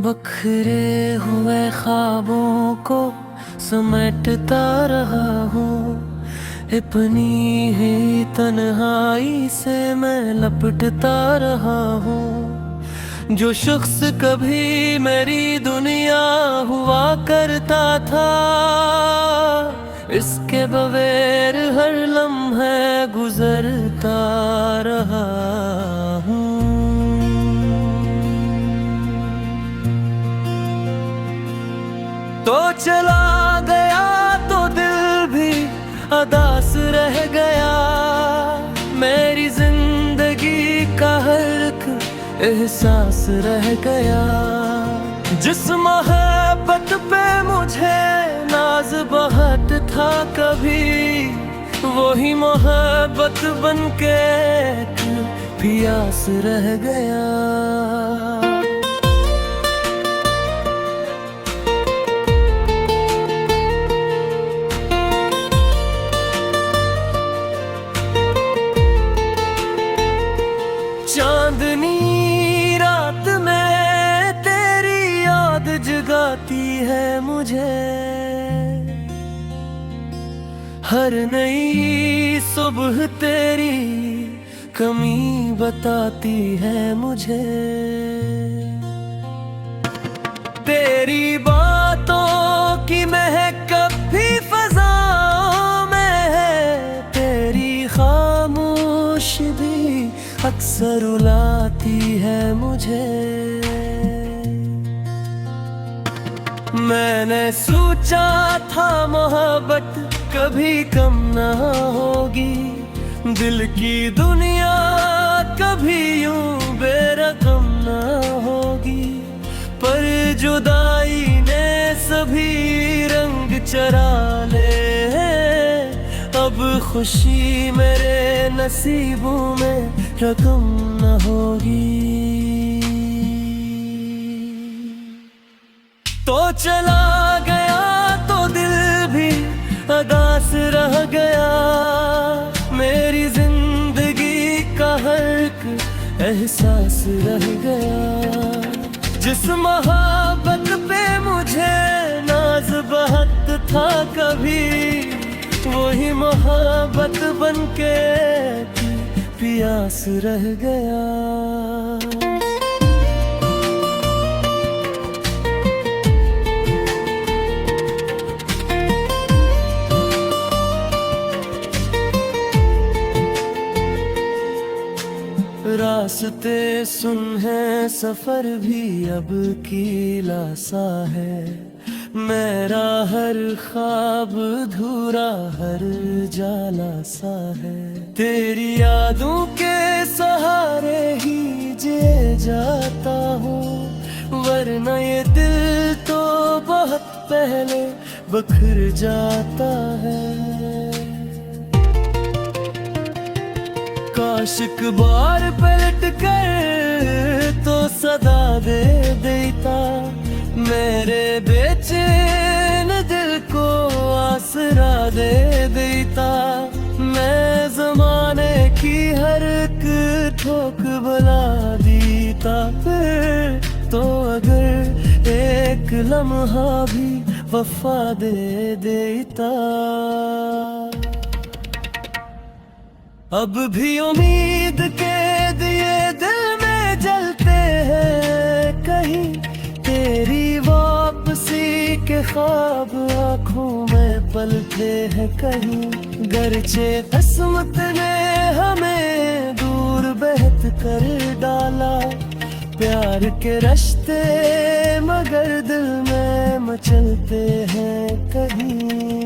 बखरे हुए ख्वाबों को समेटता रहा हूँ, अपनी ही तन्हाई से मैं लपटता रहा हूँ। जो शख्स कभी मेरी दुनिया हुआ करता था, इसके बगैर हर लम्हा गुजरता रहा हूँ। तो चला गया तो दिल भी अदास रह गया, मेरी जिंदगी का हर एक एहसास रह गया। जिस मोहब्बत पे मुझे नाज बहुत था कभी, वही मोहब्बत बनके प्यास रह गया। चांदनी रात में तेरी याद जगाती है मुझे, हर नई सुबह तेरी कमी बताती है मुझे। तेरी बातों की महक कभी फज़ाओं में है, तेरी खामोशी भी अक्सर रुलाती है मुझे। मैंने सोचा था मोहब्बत कभी कम ना होगी, दिल की दुनिया कभी यूं बेरकम ना होगी, पर जुदाई ने सभी रंग चरा ले। अब खुशी मेरे नसीबों में रकम न होगी। तो चला गया तो दिल भी अदास रह गया, मेरी जिंदगी का हर एक एहसास रह गया। जिस मोहब्बत पे मुझे नाज बहुत था कभी, वही मोहब्बत बनके प्यास रह गया। रास्ते सुन है सफर भी अब कीला सा है, मेरा हर ख्वाब धूरा हर जाला सा है। तेरी यादों के सहारे ही जी जाता हूँ, वरना ये दिल तो बहुत पहले बखर जाता है। काश एक बार पलट कर तो सदा दे देता, मेरे बेचैन दिल को आसरा दे देता। मैं ज़माने की हर एक ठोक भुला देता, फिर तो अगर एक लम्हा भी वफा दे देता। अब भी उम्मीद के दिए दिल में जलते हैं, कहीं तेरी वापसी के ख्वाब आँखों में पलते हैं कहीं। गरचे किस्मत ने हमें दूर बहत कर डाला, प्यार के रिश्ते मगर दिल में मचलते हैं कहीं।